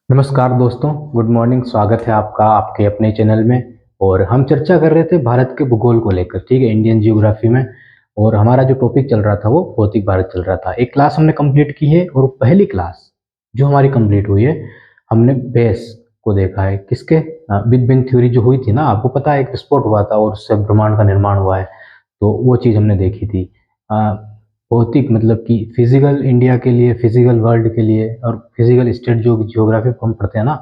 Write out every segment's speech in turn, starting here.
नमस्कार दोस्तों, good morning. स्वागत है आपका आपके अपने चैनल में। और हम चर्चा कर रहे थे भारत के भूगोल को लेकर, ठीक है, इंडियन जियोग्राफी में। और हमारा जो टॉपिक चल रहा था वो भौतिक भारत चल रहा था। एक क्लास हमने कंप्लीट की है और पहली क्लास जो हमारी कंप्लीट हुई है, हमने बेस को देखा है। किसके? बिग बैंग थ्योरी जो हुई थी ना, आपको पता है एक विस्फोट हुआ था और उससे ब्रह्मांड का निर्माण हुआ है। तो वो चीज़ हमने देखी थी। अ, भौतिक मतलब कि फिजिकल इंडिया के लिए, फिजिकल वर्ल्ड के लिए और फिजिकल स्टेट जो जियोग्राफी हम पढ़ते हैं ना,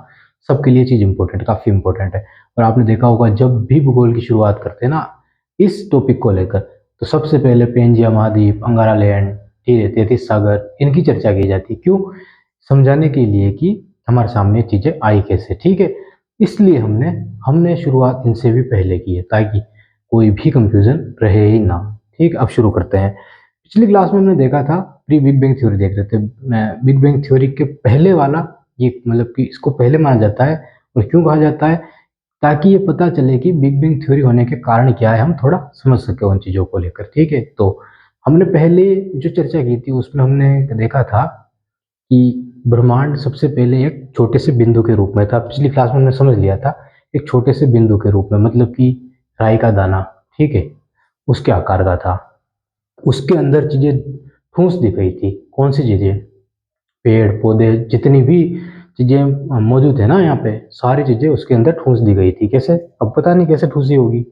सबके लिए चीज़ इंपॉर्टेंट, काफ़ी इंपॉर्टेंट है। और आपने देखा होगा जब भी भूगोल की शुरुआत करते हैं ना इस टॉपिक को लेकर, तो सबसे पहले पेंजिया महाद्वीप, अंगारा लैंड, ठीक है, 33 सागर, इनकी चर्चा की जाती है। क्यों? समझाने के लिए कि हमारे सामने चीज़ें आई कैसे, ठीक है। इसलिए हमने हमने शुरुआत इनसे भी पहले की है ताकि कोई भी कंफ्यूजन रहे ही ना। ठीक, अब शुरू करते हैं। पिछली क्लास में हमने देखा था, प्री बिग बैंग थ्योरी देख रहे थे। बिग बैंग थ्योरी के पहले वाला ये मतलब कि इसको पहले माना जाता है। और क्यों कहा जाता है? ताकि ये पता चले कि बिग बैंग थ्योरी होने के कारण क्या है, हम थोड़ा समझ सके उन चीज़ों को लेकर, ठीक है। तो हमने पहले जो चर्चा की थी उसमें हमने देखा था कि ब्रह्मांड सबसे पहले एक छोटे से बिंदु के रूप में था। पिछली क्लास में हमने समझ लिया था, एक छोटे से बिंदु के रूप में, मतलब कि राई का दाना, ठीक है, उसके आकार का था। उसके अंदर चीजें ठूस दी गई थी। कौन सी चीजें? पेड़ पौधे, जितनी भी चीजें मौजूद है ना यहाँ पे, सारी चीजें उसके अंदर ठूस दी गई थी। कैसे? अब पता नहीं कैसे ठूसी होगी,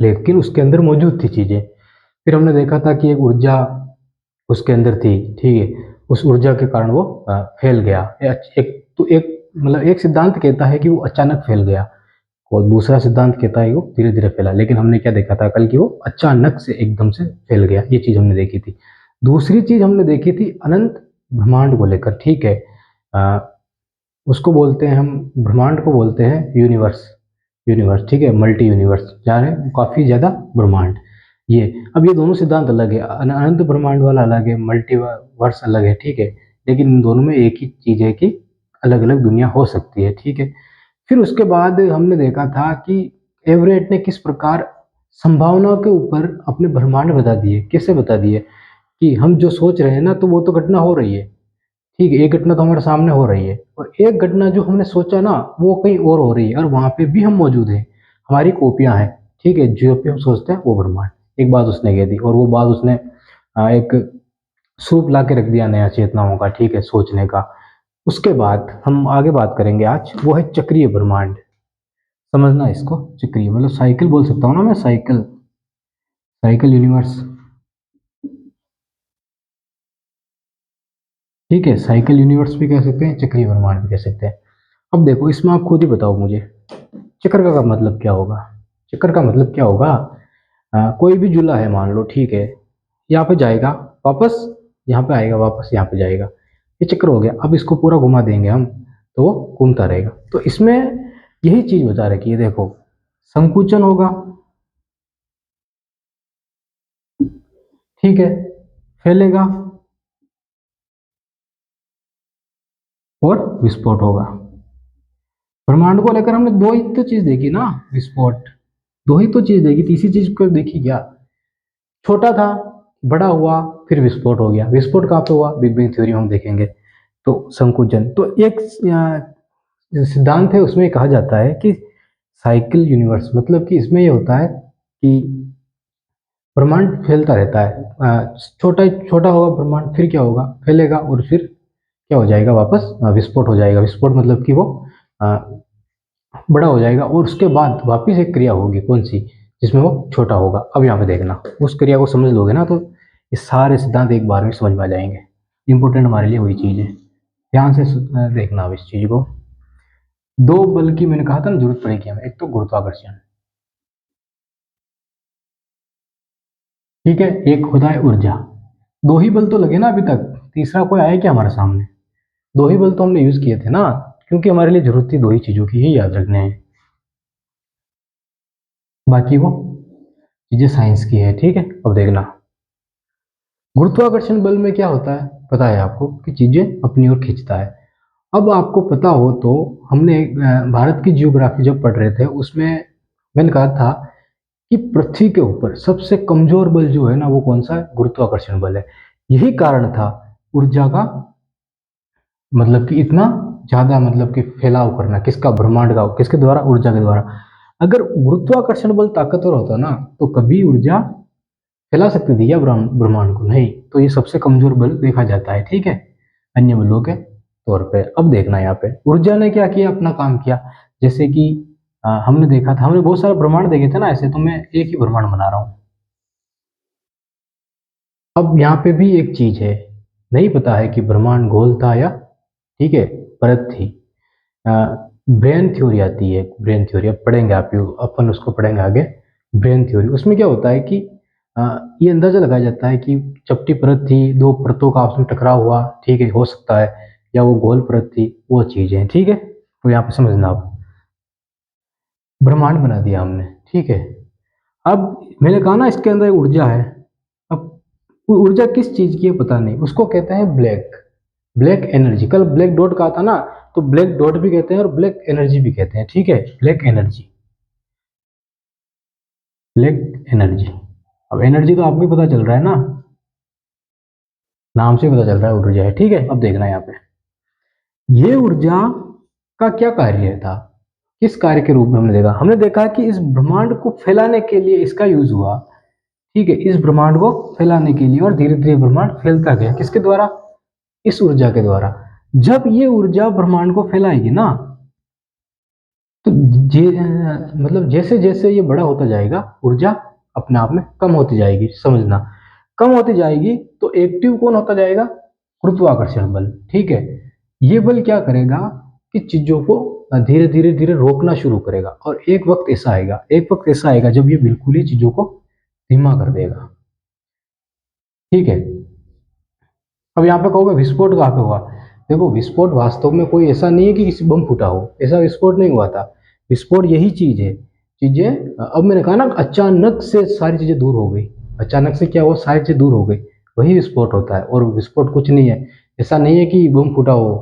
लेकिन उसके अंदर मौजूद थी चीजें। फिर हमने देखा था कि एक ऊर्जा उसके अंदर थी, ठीक है। उस ऊर्जा के कारण वो फैल गया। एक मतलब एक सिद्धांत कहता है कि वो अचानक फैल गया और दूसरा सिद्धांत कहता है वो धीरे धीरे फैला। लेकिन हमने क्या देखा था कल, कि वो अचानक से एकदम से फैल गया। ये चीज हमने देखी थी। दूसरी चीज हमने देखी थी अनंत ब्रह्मांड को लेकर, ठीक है। अ, उसको बोलते हैं हम, ब्रह्मांड को बोलते हैं यूनिवर्स। यूनिवर्स, ठीक है, मल्टी यूनिवर्स, यानी काफी ज्यादा ब्रह्मांड। ये अब ये दोनों सिद्धांत अलग है। अनंत ब्रह्मांड वाला अलग है, मल्टीवर्स अलग है, ठीक है। लेकिन इन दोनों में एक ही चीज है कि अलग अलग दुनिया हो सकती है, ठीक है। फिर उसके बाद हमने देखा था कि एवरेट ने किस प्रकार संभावनाओं के ऊपर अपने ब्रह्मांड बता दिए। कैसे बता दिए? कि हम जो सोच रहे हैं ना, तो वो तो घटना हो रही है, ठीक है। एक घटना तो हमारे सामने हो रही है, और एक घटना जो हमने सोचा ना वो कहीं और हो रही है, और वहां पे भी हम मौजूद हैं। हमारी कॉपियां हैं, ठीक है। जो पे हम सोचते हैं वो ब्रह्मांड। एक बात उसने कह दी, और वो बात उसने एक सूप ला के रख दिया नया चेतनाओं का, ठीक है, सोचने का। उसके बाद हम आगे बात करेंगे आज, वो है चक्रीय ब्रह्मांड। समझना इसको, चक्रीय मतलब साइकिल बोल सकता हूँ ना मैं, साइकिल, साइकिल यूनिवर्स, ठीक है। साइकिल यूनिवर्स भी कह सकते हैं, चक्रीय ब्रह्मांड भी कह सकते हैं। अब देखो, इसमें आप खुद ही बताओ मुझे, चक्र का मतलब क्या होगा? चक्र का मतलब क्या होगा? कोई भी जुला है मान लो, ठीक है, यहाँ पे जाएगा वापस, यहाँ पे आएगा वापस, यहाँ पे जाएगा। ये चक्र हो गया। अब इसको पूरा घुमा देंगे हम, तो वो घूमता रहेगा। तो इसमें यही चीज बता रखी है, देखो, संकुचन होगा, ठीक है, फैलेगा, और विस्फोट होगा। ब्रह्मांड को लेकर हमने दो ही तो चीज देखी ना, विस्फोट, दो ही तो चीज देखी, तीसरी चीज को देखी क्या? छोटा था, बड़ा हुआ, फिर विस्फोट हो गया। विस्फोट कहाँ पे हुआ? बिग बैंग थ्योरी में हम देखेंगे। तो संकुचन तो एक सिद्धांत है, उसमें कहा जाता है कि साइकिल यूनिवर्स, मतलब कि इसमें ये होता है कि ब्रह्मांड फैलता रहता है। छोटा छोटा होगा ब्रह्मांड, फिर क्या होगा? फैलेगा, और फिर क्या हो जाएगा? वापस विस्फोट हो जाएगा। विस्फोट मतलब कि वो अ, बड़ा हो जाएगा, और उसके बाद वापिस एक क्रिया होगी, कौन सी? जिसमें वो छोटा होगा। अब यहाँ पे देखना, उस क्रिया को समझ लोगे ना, तो ये सारे सिद्धांत एक बार में समझ में आ जाएंगे। इंपॉर्टेंट हमारे लिए वही चीज है। ध्यान से देखना अब इस चीज को। दो बल की मैंने कहा था ना जरूरत पड़ेगी हमें, एक तो गुरुत्वाकर्षण, ठीक है, एक होता है ऊर्जा। दो ही बल तो लगे ना अभी तक, तीसरा कोई आया क्या हमारे सामने? दो ही बल तो हमने यूज किए थे ना, क्योंकि हमारे लिए जरूरत थी दो ही चीजों की, ही याद रखने हैं। बाकी वो चीजें साइंस की है, ठीक है। अब देखना, गुरुत्वाकर्षण बल में क्या होता है पता है आपको? कि चीजें अपनी ओर खींचता है। अब आपको पता हो तो, हमने भारत की जियोग्राफी जब पढ़ रहे थे उसमें मैंने कहा था कि पृथ्वी के ऊपर सबसे कमजोर बल जो है ना, वो कौन सा है? गुरुत्वाकर्षण बल है। यही कारण था ऊर्जा का, मतलब कि इतना ज्यादा मतलब कि फैलाव करना, किसका, ब्रह्मांड का, किसके द्वारा, ऊर्जा के द्वारा। अगर गुरुत्वाकर्षण बल ताकतवर होता ना तो कभी ऊर्जा फैला सकती थी या ब्रह्मांड को, नहीं। तो ये सबसे कमजोर बल देखा जाता है, ठीक है, अन्य बलों के तौर पे। अब देखना यहाँ पे ऊर्जा ने क्या किया, अपना काम किया। जैसे कि हमने देखा था, हमने बहुत सारे ब्रह्मांड देखे थे ना ऐसे, तो मैं एक ही ब्रह्मांड बना रहा हूँ। अब यहाँ पे भी एक चीज है, नहीं पता है कि ब्रह्मांड गोल था या, ठीक है, परत थी। ब्रेन थ्योरी आती है, ब्रेन थ्योरी अब पढ़ेंगे आप, अपन उसको पढ़ेंगे आगे। ब्रेन थ्योरी, उसमें क्या होता है कि ये अंदाजा लगाया जाता है कि चपटी परत थी, दो परतों का आपस में टकराव हुआ, ठीक है, हो सकता है, या वो गोल परत थी, वो चीजें, ठीक है। तो यहाँ पे समझना, आप ब्रह्मांड बना दिया हमने, ठीक है। अब मैंने कहा ना इसके अंदर ऊर्जा है। अब वो ऊर्जा किस चीज की है पता नहीं, उसको कहते हैं ब्लैक, ब्लैक एनर्जी। कल ब्लैक डॉट कहा था ना, तो ब्लैक डॉट भी कहते हैं और ब्लैक एनर्जी भी कहते हैं, ठीक है, ब्लैक एनर्जी, ब्लैक एनर्जी। अब एनर्जी तो आपको पता चल रहा है ना, नाम से पता चल रहा है ऊर्जा है, ठीक है। अब देखना यहाँ पे ये ऊर्जा का क्या कार्य था, किस कार्य के रूप में हमने देखा, हमने देखा कि इस ब्रह्मांड को फैलाने के लिए इसका यूज हुआ, ठीक है, इस ब्रह्मांड को फैलाने के लिए, और धीरे धीरे ब्रह्मांड फैलता गया, किसके द्वारा, इस ऊर्जा के द्वारा। जब ये ऊर्जा ब्रह्मांड को फैलाएगी ना, तो मतलब जैसे जैसे ये बड़ा होता जाएगा, ऊर्जा अपने आप में कम होती जाएगी, समझना, कम होती जाएगी। तो एक्टिव कौन होता जाएगा, गुरुत्वाकर्षण बल, ठीक है। ये बल क्या करेगा कि चीजों को धीरे धीरे धीरे रोकना शुरू करेगा, और एक वक्त ऐसा आएगा, एक वक्त ऐसा आएगा जब ये बिल्कुल ही चीजों को धीमा कर देगा, ठीक है। अब यहाँ पे कहोगे विस्फोट कहाँ पे हुआ, देखो विस्फोट वास्तव में कोई ऐसा नहीं है कि किसी बम फूटा हो, ऐसा विस्फोट नहीं हुआ था। विस्फोट यही चीज है, चीजें, अब मैंने कहा ना अचानक से सारी चीजें दूर हो गई, अचानक से क्या हुआ, सारी चीजें दूर हो गई, वही विस्फोट होता है। और विस्फोट कुछ नहीं है, ऐसा नहीं है कि बम फूटा हो,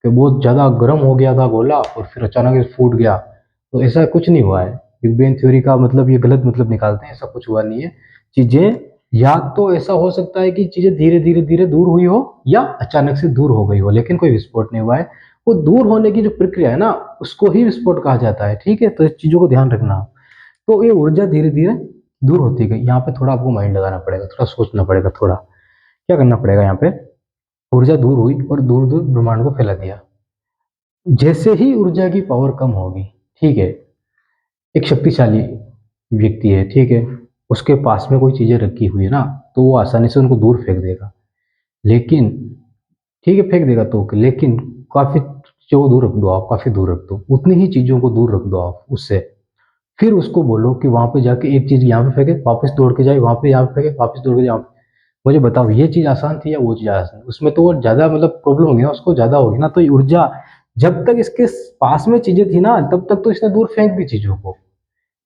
कि बहुत ज्यादा गर्म हो गया था गोला और फिर अचानक से फूट गया, तो ऐसा कुछ नहीं हुआ है। बिग बैंग थ्योरी का मतलब ये गलत मतलब निकालते हैं, ऐसा कुछ हुआ नहीं है। चीजें, या तो ऐसा हो सकता है कि चीजें धीरे धीरे धीरे दूर हुई हो, या अचानक से दूर हो गई हो, लेकिन कोई विस्फोट नहीं हुआ है। वो दूर होने की जो प्रक्रिया है ना, उसको ही विस्फोट कहा जाता है, ठीक है। तो इस चीजों को ध्यान रखना। तो ये ऊर्जा धीरे धीरे दूर होती गई, यहाँ पे थोड़ा आपको माइंड लगाना पड़ेगा, थोड़ा सोचना पड़ेगा, थोड़ा क्या करना पड़ेगा यहाँ पे। ऊर्जा दूर हुई और दूर दूर ब्रह्मांड को फैला दिया। जैसे ही ऊर्जा की पावर कम होगी, ठीक है, एक शक्तिशाली व्यक्ति है, ठीक है, उसके पास में कोई चीजें रखी हुई है ना, तो वो आसानी से उनको दूर फेंक देगा, लेकिन, ठीक है, फेंक देगा तो, लेकिन काफी चीजों को दूर रख दो आप, काफी दूर रख दो, उतनी ही चीजों को दूर रख दो आप उससे। फिर उसको बोलो कि वहां पे जाके एक चीज यहाँ पे फेंके, वापस दौड़ के जाए, वहां पे यहाँ पे फेंके, वापस दौड़ के जाए। मुझे बताओ ये चीज आसान थी या वो चीज आसान, उसमें तो वो ज्यादा मतलब प्रॉब्लम होगी ना, उसको ज्यादा होगी ना। तो ये ऊर्जा, जब तक इसके पास में चीजें थी ना, तब तक तो इसने दूर फेंक दी चीजों को,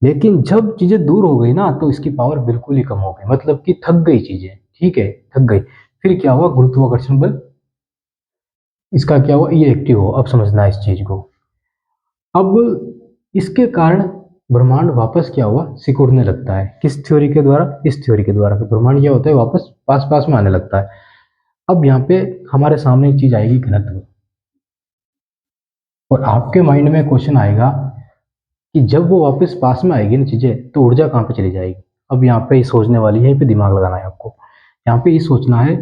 लेकिन जब चीजें दूर हो गई ना, तो इसकी पावर बिल्कुल ही कम हो गई, मतलब कि थक गई चीजें, ठीक है, थक गई। फिर क्या हुआ, गुरुत्वाकर्षण बल, इसका क्या हुआ, ये एक्टिव हो। अब समझना इस चीज को। अब इसके कारण ब्रह्मांड वापस क्या हुआ, सिकुड़ने लगता है, किस थ्योरी के द्वारा, इस थ्योरी के द्वारा, कि ब्रह्मांड क्या होता है, वापस पास पास में आने लगता है। अब यहाँ पे हमारे सामने एक चीज आएगी, घनत्व। और आपके माइंड में क्वेश्चन आएगा कि जब वो वापस पास में आएगी ना चीजें, तो ऊर्जा कहाँ पे चली जाएगी। अब यहाँ पे ये सोचने वाली है, यहीं पे दिमाग लगाना है आपको। यहाँ पे ये सोचना है,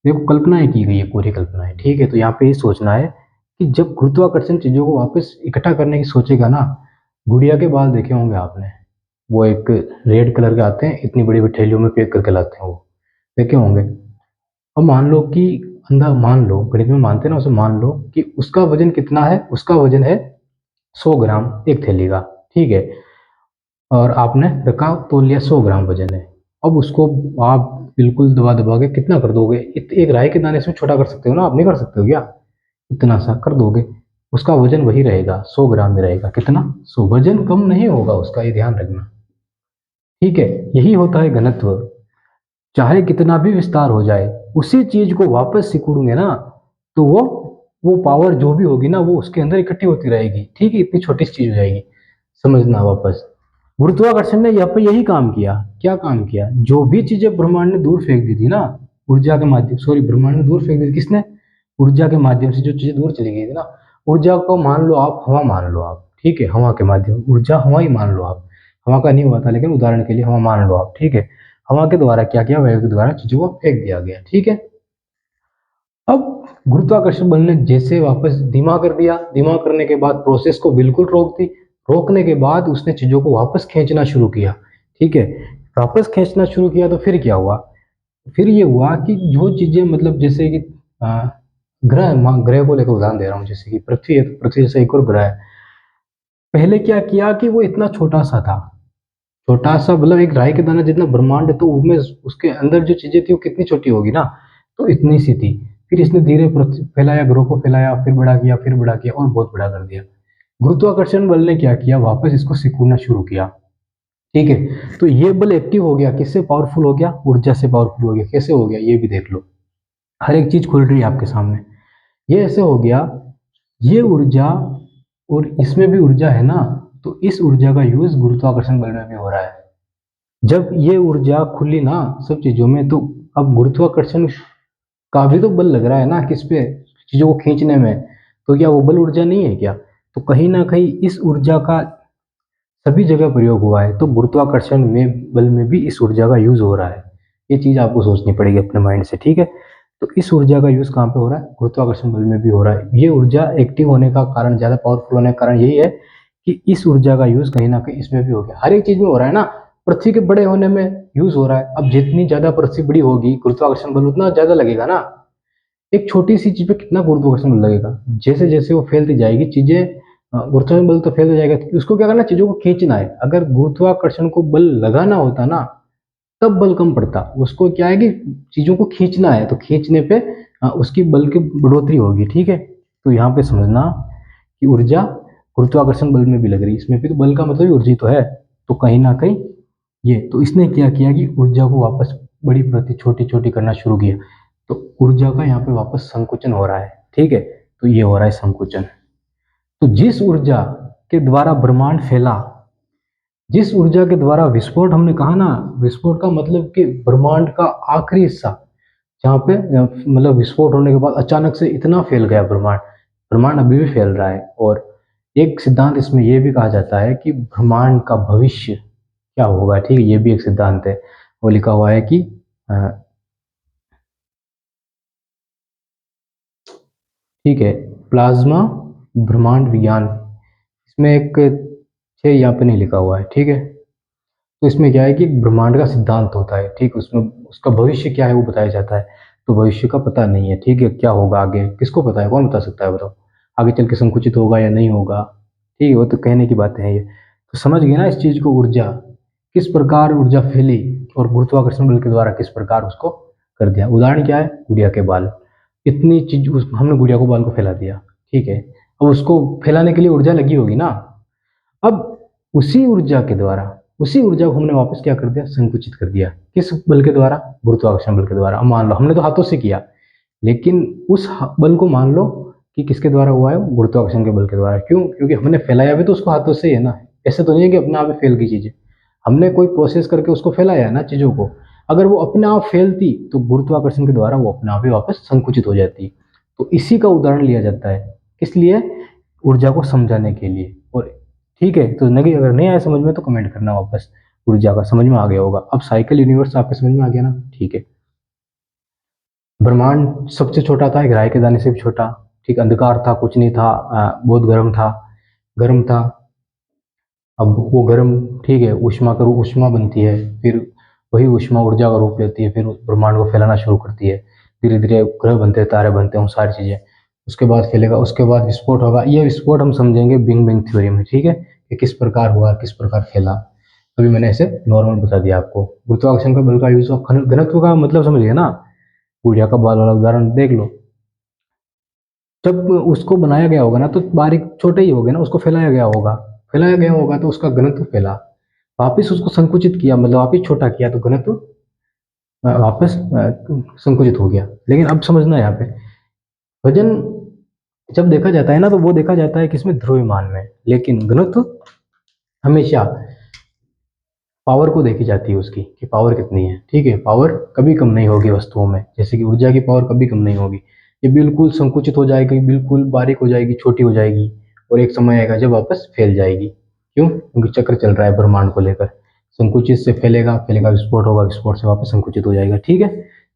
देखो कल्पनाएं की गई है, पूरी कल्पना है, ठीक है। तो यहाँ पे ये सोचना है कि जब गुरुत्वाकर्षण चीजों को वापस इकट्ठा करने की सोचेगा ना, गुड़िया के बाल देखे होंगे आपने, वो एक रेड कलर के आते हैं, इतनी बड़ी बड़ी थैलियों में पैक करके लाते हैं, वो देखे होंगे। अब मान लो कि, अंदर मान लो, गणित में मानते हैं ना, उसे मान लो कि उसका वजन कितना है, उसका वजन है 100 ग्राम एक थैली का, ठीक है। और आपने रखा, तोल लिया, 100 ग्राम वजन है। अब उसको आप बिल्कुल दबा दबा के कितना कर दोगे, एक राय के दाने से छोटा कर सकते हो ना, आप नहीं कर सकते हो क्या, इतना सा कर दोगे, उसका वजन वही रहेगा, 100 ग्राम में रहेगा, कितना, 100। वजन कम नहीं होगा उसका, ये ध्यान रखना, ठीक है। यही होता है घनत्व। चाहे कितना भी विस्तार हो जाए, उसी चीज को वापस सिकुड़ेंगे ना, तो वो पावर जो भी होगी ना, वो उसके अंदर इकट्ठी होती रहेगी, ठीक है, इतनी छोटी सी चीज हो जाएगी। समझना वापस, गुरुत्वाकर्षण ने यहाँ पे यही काम किया, क्या काम किया, जो भी चीजें ब्रह्मांड ने दूर फेंक दी थी ना, ऊर्जा के माध्यम, सॉरी, ब्रह्मांड ने दूर फेंक दी थी, किसने, ऊर्जा के माध्यम से जो चीजें दूर चली गई थी ना, ऊर्जा को मान लो आप हवा मान लो आप, ठीक है, हवा के माध्यम, ऊर्जा हवा ही मान लो आप, हवा का नहीं हुआ था लेकिन उदाहरण के लिए हवा मान लो आप, ठीक है। हवा के द्वारा क्या किया, वायु के द्वारा चीजों को फेंक दिया गया, ठीक है। अब गुरुत्वाकर्षण बल ने जैसे वापस धीमा कर दिया, धीमा करने के बाद प्रोसेस को बिल्कुल रोक दी, रोकने के बाद उसने चीजों को वापस खींचना शुरू किया, ठीक है। वापस खींचना शुरू किया तो फिर क्या हुआ, फिर ये हुआ कि जो चीजें मतलब जैसे कि ग्रह को लेकर उदाहरण दे रहा हूँ, जैसे कि पृथ्वी है, तो पृथ्वी जैसे एक और ग्रह है। पहले क्या किया कि वो इतना छोटा सा था, छोटा सा मतलब एक राई के दाना जितना ब्रह्मांड है, तो उसमें उसके अंदर जो चीजें थी वो कितनी छोटी होगी ना, तो इतनी सी थी। फिर इसने धीरे फैलाया, ग्रह को फैलाया, फिर बड़ा किया, फिर बड़ा किया और बहुत बड़ा कर दिया। गुरुत्वाकर्षण बल ने क्या किया, वापस इसको सिकुड़ना शुरू किया, ठीक है। तो ये बल एक्टिव हो गया, किससे पावरफुल हो गया, ऊर्जा से पावरफुल हो गया। कैसे हो गया ये भी देख लो, हर एक चीज खुल रही है आपके सामने। ये ऐसे हो गया, ये ऊर्जा और इसमें भी ऊर्जा है ना, तो इस ऊर्जा का यूज गुरुत्वाकर्षण बल में भी हो रहा है। जब ये ऊर्जा खुली ना सब चीजों में, तो अब गुरुत्वाकर्षण का भी तो बल लग रहा है ना किस पे, चीजों को खींचने में, तो क्या वो बल ऊर्जा नहीं है क्या? तो कहीं ना कहीं इस ऊर्जा का सभी जगह प्रयोग हुआ है, तो गुरुत्वाकर्षण में बल में भी इस ऊर्जा का यूज हो रहा है। ये चीज आपको सोचनी पड़ेगी अपने माइंड से, ठीक है। तो इस ऊर्जा का यूज कहाँ पे हो रहा है, गुरुत्वाकर्षण बल में भी हो रहा है। ये ऊर्जा एक्टिव होने का कारण, ज्यादा पावरफुल होने का कारण यही है कि इस ऊर्जा का यूज कहीं ना कहीं इसमें भी हो गया। हर एक चीज में हो रहा है ना, पृथ्वी के बड़े होने में यूज हो रहा है। अब जितनी ज्यादा पृथ्वी बड़ी होगी, गुरुत्वाकर्षण बल उतना ज्यादा लगेगा ना। एक छोटी सी चीज पे कितना गुरुत्वाकर्षण बल लगेगा, जैसे जैसे वो फैलती जाएगी चीजें, गुरुत्वाकर्षण बल तो फैलता जाएगा, उसको क्या करना, चीजों को खींचना है। अगर गुरुत्वाकर्षण को बल लगाना होता ना, तब बल कम पड़ता। उसको क्या है कि चीजों को खींचना है, तो खींचने पे उसकी बल की बढ़ोतरी होगी, ठीक है। तो यहाँ पे समझना कि ऊर्जा गुरुत्वाकर्षण बल में भी लग रही है, इसमें भी तो बल का मतलब ही ऊर्जा ही तो है। तो कहीं ना कहीं ये, तो इसने क्या किया कि ऊर्जा को वापस बड़ी प्रति छोटी छोटी करना शुरू किया, तो ऊर्जा का यहाँ पे वापस संकुचन हो रहा है, ठीक है। तो ये हो रहा है संकुचन। तो जिस ऊर्जा के द्वारा ब्रह्मांड फैला, जिस ऊर्जा के द्वारा विस्फोट, हमने कहा ना, विस्फोट का मतलब कि ब्रह्मांड का आखिरी हिस्सा, जहाँ पे मतलब विस्फोट होने के बाद अचानक से इतना फैल गया ब्रह्मांड, ब्रह्मांड अभी भी फैल रहा है। और एक सिद्धांत इसमें यह भी कहा जाता है कि ब्रह्मांड का भविष्य क्या होगा, ठीक है, ये भी एक सिद्धांत है। वो लिखा हुआ है कि ठीक है, प्लाज्मा ब्रह्मांड विज्ञान, इसमें एक 6 यहाँ पे नहीं लिखा हुआ है, ठीक है। तो इसमें क्या है कि ब्रह्मांड का सिद्धांत होता है, ठीक, उसमें उसका भविष्य क्या है वो बताया जाता है। तो भविष्य का पता नहीं है, ठीक है, क्या होगा आगे किसको पता है, कौन बता सकता है बताओ, आगे चल के संकुचित होगा या नहीं होगा, ठीक है, वो तो कहने की बातें हैं ये। तो समझ गए ना इस चीज को, ऊर्जा किस प्रकार ऊर्जा फैली और गुरुत्वाकर्षण बल के द्वारा किस प्रकार उसको कर दिया। उदाहरण क्या है, गुड़िया के बाल, इतनी चीज हमने गुड़िया को बाल को फैला दिया, ठीक है। अब उसको फैलाने के लिए ऊर्जा लगी होगी ना। अब उसी ऊर्जा के द्वारा, उसी ऊर्जा को हमने वापस क्या कर दिया, संकुचित कर दिया। किस बल के द्वारा, गुरुत्वाकर्षण बल के द्वारा। अब मान लो हमने तो हाथों से किया, लेकिन उस बल को मान लो कि किसके द्वारा हुआ है, गुरुत्वाकर्षण के बल के द्वारा। क्यों, क्योंकि हमने फैलाया भी तो उसको हाथों से ही है ना। ऐसे तो नहीं है कि अपने आप ही फैल गई चीजें, हमने कोई प्रोसेस करके उसको फैलाया है ना चीजों को। अगर वो अपने आप फैलती तो गुरुत्वाकर्षण के द्वारा वो अपने आप ही वापस संकुचित हो जाती। तो इसी का उदाहरण लिया जाता है, किस लिए, ऊर्जा को समझाने के लिए। और ठीक है, तो नहीं, अगर नहीं आया समझ में तो कमेंट करना वापस, ऊर्जा का समझ में आ गया होगा। अब साइकिल यूनिवर्स आपके समझ में आ गया ना, ठीक है। ब्रह्मांड सबसे छोटा था, एक राय के दाने से भी छोटा, ठीक, अंधकार था, कुछ नहीं था, बहुत गर्म था, गर्म था। अब वो गर्म, ठीक है, ऊष्मा का रूप, ऊष्मा बनती है, फिर वही ऊष्मा ऊर्जा का रूप लेती है, फिर ब्रह्मांड को फैलाना शुरू करती है। धीरे धीरे ग्रह बनते हैं, तारे बनते हैं, वो सारी चीजें, उसके बाद फैलेगा, उसके बाद विस्फोट होगा। ये विस्फोट हम समझेंगे बिग बैंग थ्योरी में, ठीक है, कि किस प्रकार हुआ, किस प्रकार फैला। अभी मैंने ऐसे नॉर्मल बता दिया आपको। गुरुत्वाकर्षण का बल का यूज, घनत्व का मतलब समझ गए ना, गुड़िया का बाल वाला उदाहरण देख लो। जब उसको बनाया गया होगा ना, तो बारीक छोटे ही होगे ना, उसको फैलाया गया होगा, फैलाया गया होगा तो उसका घनत्व फैला, वापिस उसको संकुचित किया, मतलब वापिस छोटा किया, तो घनत्व वापस संकुचित हो गया। लेकिन अब समझना यहाँ पे, वजन जब देखा जाता है ना, तो वो देखा जाता है किसमें, द्रव्यमान में, लेकिन घनत्व हमेशा पावर को देखी जाती है उसकी, कि पावर कितनी है, ठीक है। पावर कभी कम नहीं होगी वस्तुओं में, जैसे कि ऊर्जा की पावर कभी कम नहीं होगी, ये बिल्कुल संकुचित हो जाएगी, बिल्कुल बारीक हो जाएगी, छोटी हो जाएगी, और एक समय आएगा जब वापस फैल जाएगी। क्यों? क्योंकि चक्र चल रहा है ब्रह्मांड को लेकर। संकुचित से फैलेगा, फैलेगा विस्फोट होगा, विस्फोट से वापस संकुचित हो जाएगा। ठीक है।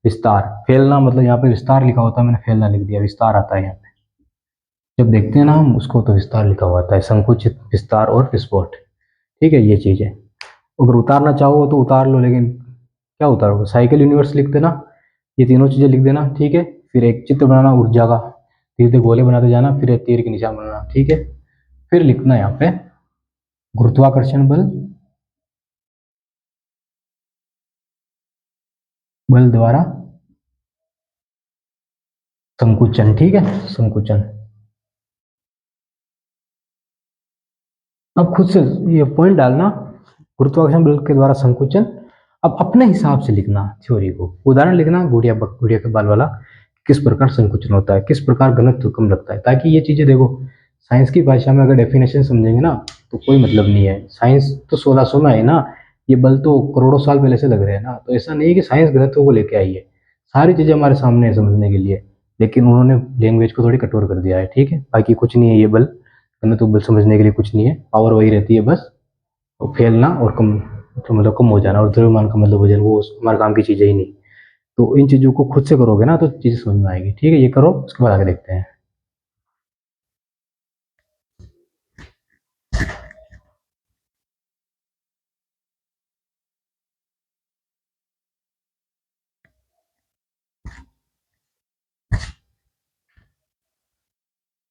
विस्तार, फैलना मतलब यहाँ पे विस्तार लिखा होता है, मैंने फैलना लिख दिया, विस्तार आता है यहाँ पे। जब देखते हैं ना हम उसको तो विस्तार लिखा हुआ आता है, संकुचित, विस्तार और विस्फोट। ठीक है, ये चीज है। अगर उतारना चाहो तो उतार लो, लेकिन क्या उतारोगे? साइकिल यूनिवर्स लिख देना, ये तीनों चीजें लिख देना। ठीक है। फिर एक चित्र बनाना ऊर्जा का, धीरे धीरे गोले बनाते जाना, फिर एक तीर के निशान बनाना। ठीक है। फिर लिखना यहाँ पे गुरुत्वाकर्षण बल, बल द्वारा संकुचन। ठीक है, संकुचन। अब खुद से ये पॉइंट डालना, गुरुत्वाकर्षण बल के द्वारा संकुचन। अब अपने हिसाब से लिखना थ्योरी को, उदाहरण लिखना गुड़िया के बाल वाला, किस प्रकार संकुचन होता है, किस प्रकार घनत्व कम लगता है, ताकि ये चीजें देखो, साइंस की भाषा में अगर डेफिनेशन समझेंगे ना तो कोई मतलब नहीं है। साइंस तो 1600 में है ना, ये बल तो करोड़ों साल पहले से लग रहे हैं ना, तो ऐसा नहीं है कि साइंस घनत्व को लेके आई है। सारी चीजें हमारे सामने है समझने के लिए, लेकिन उन्होंने लैंग्वेज को थोड़ी कठोर कर दिया है। ठीक है, बाकी कुछ नहीं है ये बल, घनत्व बल समझने के लिए कुछ नहीं है, पावर वही रहती है बस, और फैलना और कम, तो मतलब कम हो जाना, और द्रव्यमान का मतलब वजन, वो हमारे काम की चीजें ही नहीं। तो इन चीजों को खुद से करोगे ना तो चीजें समझ में आएगी। ठीक है, ये करो, उसके बाद आगे देखते हैं।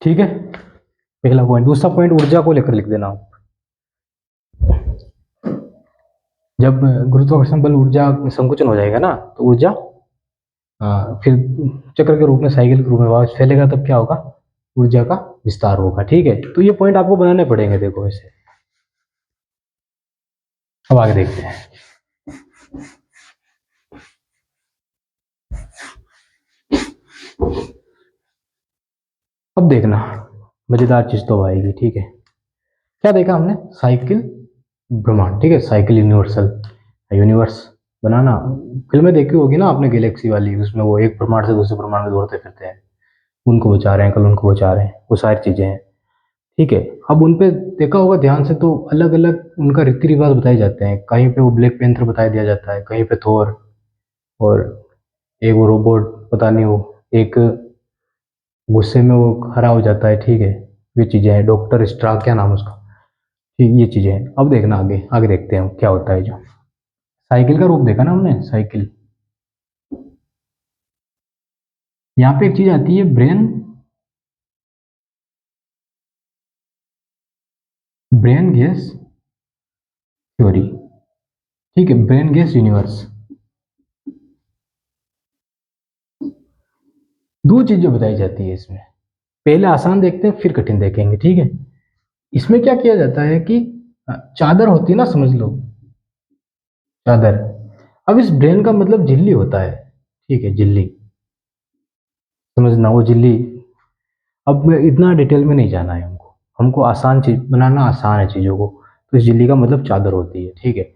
ठीक है, पहला पॉइंट। दूसरा पॉइंट ऊर्जा को लेकर लिख देना। जब गुरुत्वाकर्षण बल ऊर्जा संकुचन हो जाएगा ना, तो ऊर्जा फिर चक्र के रूप में, साइकिल के रूप में वापस फैलेगा, तब क्या होगा? ऊर्जा का विस्तार होगा। ठीक है, तो ये पॉइंट आपको बनाने पड़ेंगे, देखो ऐसे। अब आगे देखते हैं। अब देखना, मजेदार चीज तो आएगी। ठीक है, क्या देखा हमने? साइकिल, ब्रह्मांड। ठीक है, साइकिल यूनिवर्सल, यूनिवर्स बनाना। फिल्में देखी होगी ना आपने, गैलेक्सी वाली, उसमें वो एक ब्रह्मांड से दूसरे ब्रह्मांड में दौड़ते फिरते हैं, उनको बचा रहे हैं, कल उनको बचा रहे हैं, वो सारी चीजें हैं। ठीक है। अब उन पे देखा होगा ध्यान से तो अलग अलग उनका रीति रिवाज बताए जाते हैं। कहीं पे वो ब्लैक पैंथर बताया दिया जाता है, कहीं पे थोर, और एक वो रोबोट, पता नहीं वो एक गुस्से में वो हरा हो जाता है। ठीक है, ये चीजें हैं, डॉक्टर स्ट्रा, क्या नाम है उसका। ठीक, ये चीजें हैं। अब देखना आगे, आगे देखते हैं क्या होता है। जो साइकिल का रूप देखा ना हमने, साइकिल, यहाँ पे एक चीज आती है, ब्रेन, ब्रेन गैस थ्योरी। ठीक है, ब्रेन गैस यूनिवर्स। दो चीजें बताई जाती है इसमें, पहले आसान देखते हैं फिर कठिन देखेंगे। ठीक है, इसमें क्या किया जाता है कि चादर होती है ना, समझ लो चादर। अब इस ब्रेन का मतलब झिल्ली होता है। ठीक है, झिल्ली, समझना वो झिल्ली। अब मैं इतना डिटेल में नहीं जाना है हमको, हमको आसान चीज बनाना, आसान है चीजों को। तो इस झिल्ली का मतलब चादर होती है। ठीक है।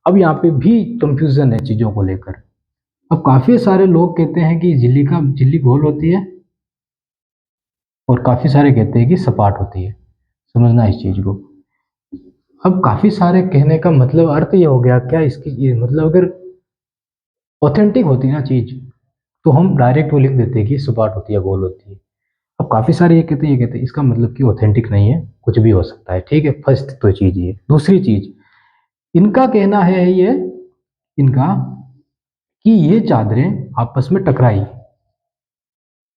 अब यहाँ पे भी कंफ्यूजन है चीजों को लेकर। अब काफी सारे लोग कहते हैं कि झिल्ली गोल होती है, और काफी सारे कहते हैं कि सपाट होती है। समझना इस चीज को। अब काफी सारे कहने का मतलब अर्थ ये हो गया क्या इसकी, ये मतलब अगर ऑथेंटिक होती ना चीज, तो हम डायरेक्ट वो लिख देते हैं कि सपाट होती है, गोल होती है। अब काफी सारे ये कहते हैं, इसका मतलब कि ऑथेंटिक नहीं है, कुछ भी हो सकता है। ठीक है, फर्स्ट तो चीज ये। दूसरी चीज, इनका कहना है ये, इनका, कि ये चादरें आपस में टकराई,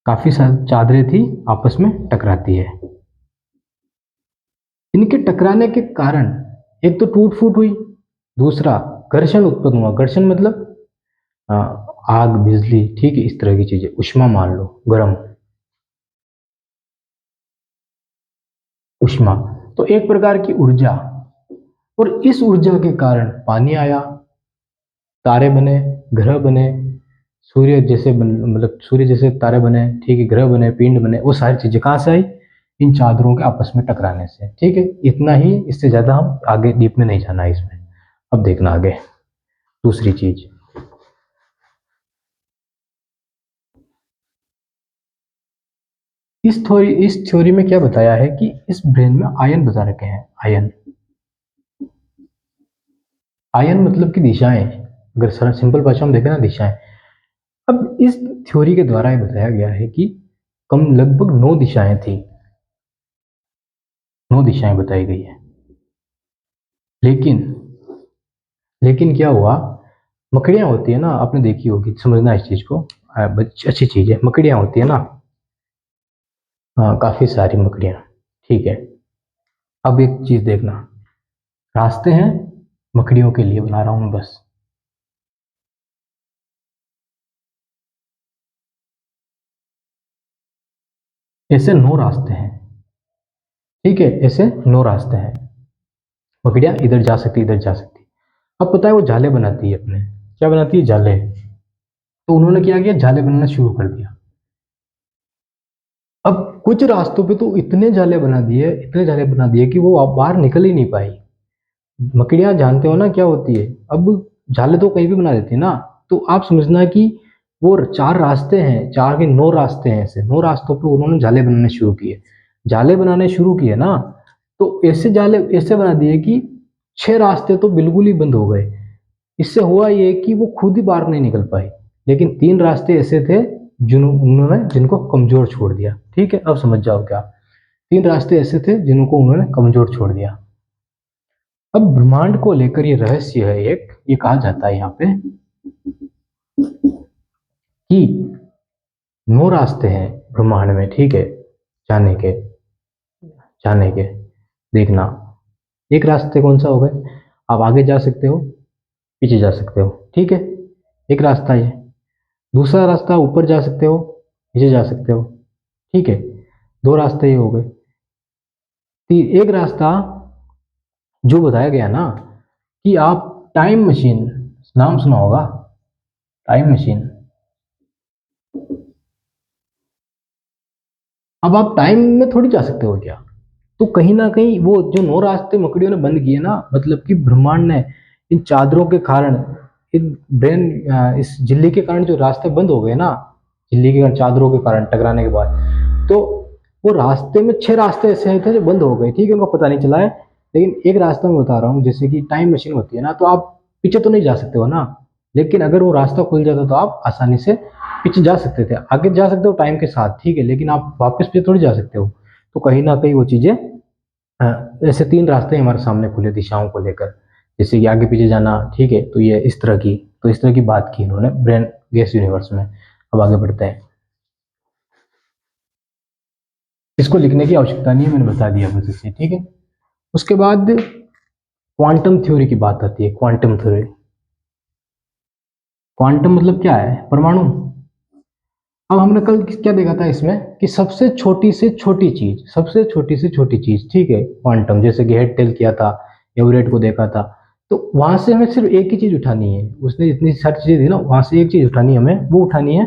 काफी सारी चादरें थी आपस में टकराती है। इनके टकराने के कारण एक तो टूट फूट हुई, दूसरा घर्षण उत्पन्न हुआ। घर्षण मतलब अ, आग, बिजली, ठीक है, इस तरह की चीजें, उष्मा मान लो, गर्म उष्मा, तो एक प्रकार की ऊर्जा। और इस ऊर्जा के कारण पानी आया, तारे बने, ग्रह बने, सूर्य जैसे मतलब सूर्य जैसे तारे बने। ठीक है, ग्रह बने, पिंड बने, वो सारी चीजें कहाँ से आई? इन चादरों के आपस में टकराने से। ठीक है, इतना ही, इससे ज्यादा हम आगे डीप में नहीं जाना है इसमें। अब देखना आगे, दूसरी चीज। इस थ्योरी में क्या बताया है कि इस ब्रेन में आयन बता रखे हैं। आयन, आयन मतलब कि दिशाएं, अगर सर सिंपल भाषा में देखें ना, दिशाएं। अब इस थ्योरी के द्वारा ये बताया गया है कि कम लगभग 9 दिशाएं थी, 9 दिशाएं बताई गई है। लेकिन लेकिन क्या हुआ, मकड़ियां होती है ना, आपने देखी होगी, समझना इस चीज को, अच्छी चीज है। मकड़ियां होती है ना, हाँ, काफी सारी मकड़ियां, ठीक है। अब एक चीज देखना, रास्ते हैं मकड़ियों के लिए बना रहा हूं मैं बस। ऐसे 9 रास्ते हैं, ठीक है, ऐसे 9 रास्ते हैं। मकड़ियां इधर जा सकती, इधर जा सकती। अब पता है वो जाले बनाती है अपने, क्या बनाती है, जाले। तो उन्होंने क्या किया, जाले बनाना शुरू कर दिया। अब कुछ रास्तों पे तो इतने जाले बना दिए, इतने जाले बना दिए कि वो बाहर निकल ही नहीं पाई। मकड़ियां जानते हो ना क्या होती है। अब जाले तो कहीं भी बना देती है ना, तो आप समझना कि वो 4 रास्ते हैं, 4 के 9 रास्ते हैं, ऐसे 9 रास्तों पे उन्होंने जाले बनाने शुरू किए। जाले बनाने शुरू किए ना, तो ऐसे जाले ऐसे बना दिए कि 6 रास्ते तो बिल्कुल ही बंद हो गए। इससे हुआ ये कि वो खुद ही बाहर नहीं निकल पाई। लेकिन 3 रास्ते ऐसे थे उन्होंने जिनको कमजोर छोड़ दिया। ठीक है, अब समझ जाओ क्या। 3 रास्ते ऐसे थे जिनको उन्होंने कमजोर छोड़ दिया। अब ब्रह्मांड को लेकर ये रहस्य है एक, ये कहा जाता है यहाँ पे कि 9 रास्ते हैं ब्रह्मांड में, ठीक है, जाने के, जाने के। देखना, एक रास्ते कौन सा हो गए, आप आगे जा सकते हो, पीछे जा सकते हो, ठीक है, एक रास्ता ये। दूसरा रास्ता, ऊपर जा सकते हो, नीचे जा सकते हो, ठीक है, 2 रास्ते ये हो गए। एक रास्ता जो बताया गया ना कि आप टाइम मशीन, नाम सुना होगा, टाइम मशीन। अब आप टाइम में थोड़ी जा सकते हो क्या। तो कहीं ना कहीं वो जो 9 रास्ते मकड़ियों ने बंद किए ना, मतलब कि ब्रह्मांड ने इन चादरों के कारण, इन ब्रेन, इस झिल्ली के कारण जो रास्ते बंद हो गए ना, झिल्ली के कारण, चादरों के कारण टकराने के बाद, तो वो रास्ते में 6 रास्ते ऐसे थे जो बंद हो गए, ठीक है, उनको पता नहीं चला है। लेकिन एक रास्ता मैं बता रहा हूँ, जैसे कि टाइम मशीन होती है ना, तो आप पीछे तो नहीं जा सकते हो ना, लेकिन अगर वो रास्ता खुल जाता तो आप आसानी से पीछे जा सकते थे, आगे जा सकते हो टाइम के साथ, ठीक है, लेकिन आप वापस पीछे थोड़ी जा सकते हो। तो कहीं ना कहीं वो चीजें, ऐसे 3 रास्ते हमारे सामने खुले दिशाओं को लेकर, जैसे कि आगे पीछे जाना, ठीक है, तो ये इस तरह की, तो इस तरह की बात की इन्होंने ब्रेन गैस यूनिवर्स में। अब आगे बढ़ते हैं, इसको लिखने की आवश्यकता नहीं है, मैंने बता दिया बस इसे, ठीक है। उसके बाद क्वांटम थ्योरी की बात आती है, क्वांटम थ्योरी। क्वांटम मतलब क्या है, परमाणु। अब हमने कल क्या देखा था इसमें कि सबसे छोटी से छोटी चीज, सबसे छोटी से छोटी चीज, ठीक है, क्वांटम, जैसे कि हेड टेल किया था, एवरेट को देखा था। तो वहां से हमें सिर्फ एक ही चीज उठानी है, उसने जितनी सारी चीजें दी ना, वहां से एक चीज उठानी है हमें, वो उठानी है,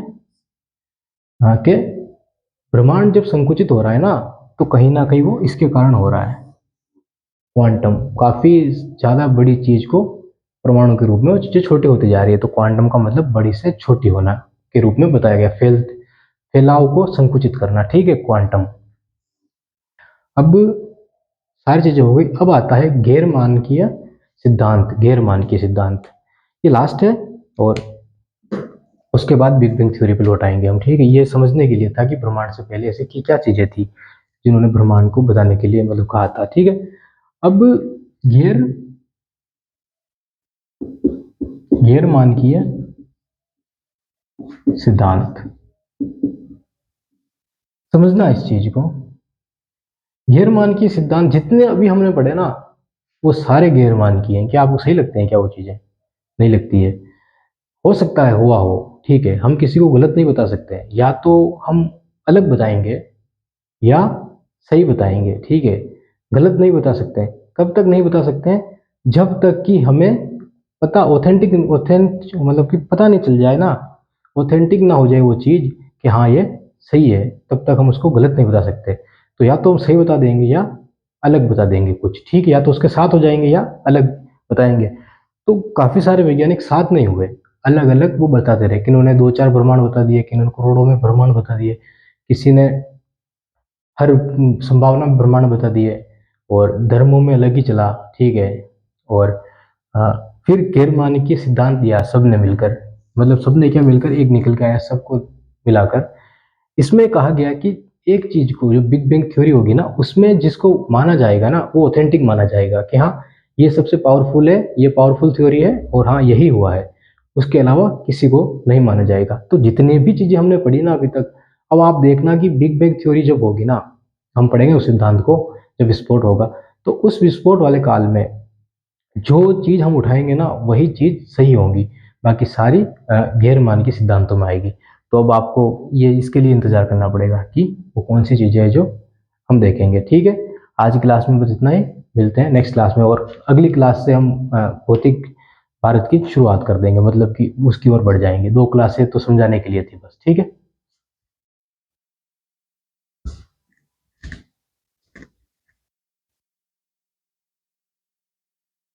हाँ, कि ब्रह्मांड जब संकुचित हो रहा है ना, तो कहीं ना कहीं वो इसके कारण हो रहा है। क्वांटम काफी ज्यादा बड़ी चीज को, परमाणु के रूप में वो चीजें छोटी होती जा रही है, तो क्वांटम का मतलब बड़ी से छोटी होना के रूप में बताया गया, फैलाव को संकुचित करना, ठीक है, क्वांटम। अब सारी चीजें हो गई, अब आता है गैर मानकीय सिद्धांत, गैर मानकीय सिद्धांत, ये लास्ट है। और उसके बाद बिग बैंग थ्योरी पे लौट आएंगे हम, ठीक है। ये समझने के लिए था कि ब्रह्मांड से पहले ऐसे की क्या चीजें थी जिन्होंने ब्रह्मांड को बताने के लिए मतलब कहा था, ठीक है। अब गैर गैर मानकीय सिद्धांत, समझना इस चीज को। गैर मानकीय सिद्धांत जितने अभी हमने पढ़े ना, वो सारे गैर मानकीय हैं। क्या आपको सही लगते हैं क्या वो चीजें, नहीं लगती है। हो सकता है हुआ हो, ठीक है, हम किसी को गलत नहीं बता सकते, या तो हम अलग बताएंगे या सही बताएंगे, ठीक है, गलत नहीं बता सकते। कब तक नहीं बता सकते हैं, जब तक कि हमें पता, ऑथेंटिक मतलब कि पता नहीं चल जाए ना, ऑथेंटिक ना हो जाए वो चीज़ कि हाँ ये सही है, तब तक हम उसको गलत नहीं बता सकते। तो या तो हम सही बता देंगे या अलग बता देंगे कुछ, ठीक है, या तो उसके साथ हो जाएंगे या अलग बताएंगे। तो काफी सारे वैज्ञानिक साथ नहीं हुए, अलग अलग वो बताते रहे, किन्होंने 2-4 ब्रह्मांड बता दिए, किन्होंने करोड़ों में ब्रह्मांड बता दिए, किसी ने हर संभावना में ब्रह्मांड बता दिए, और धर्मों में अलग ही चला, ठीक है। और फिर गैर मानवीय सिद्धांत दिया सबने मिलकर, मतलब सबने क्या मिलकर एक निकल के आया सबको मिलाकर। इसमें कहा गया कि एक चीज को, जो बिग बैंग थ्योरी होगी ना, उसमें जिसको माना जाएगा ना वो ऑथेंटिक माना जाएगा कि हाँ ये सबसे पावरफुल है, ये पावरफुल थ्योरी है और हाँ यही हुआ है, उसके अलावा किसी को नहीं माना जाएगा। तो जितनी भी चीजें हमने पढ़ी ना अभी तक, अब आप देखना कि बिग बैंग थ्योरी जब होगी ना, हम पढ़ेंगे उस सिद्धांत को, जब विस्फोट होगा, तो उस विस्फोट वाले काल में जो चीज हम उठाएंगे ना वही चीज सही होंगी, बाकी सारी गैर मानवीय सिद्धांतों में आएगी। तो अब आपको ये इसके लिए इंतजार करना पड़ेगा कि वो कौन सी चीजें हैं जो हम देखेंगे, ठीक है। आज की क्लास में बस इतना ही, मिलते हैं नेक्स्ट क्लास में, और अगली क्लास से हम भौतिक भारत की शुरुआत कर देंगे, मतलब कि उसकी ओर बढ़ जाएंगे। 2 क्लासें तो समझाने के लिए थी बस, ठीक है।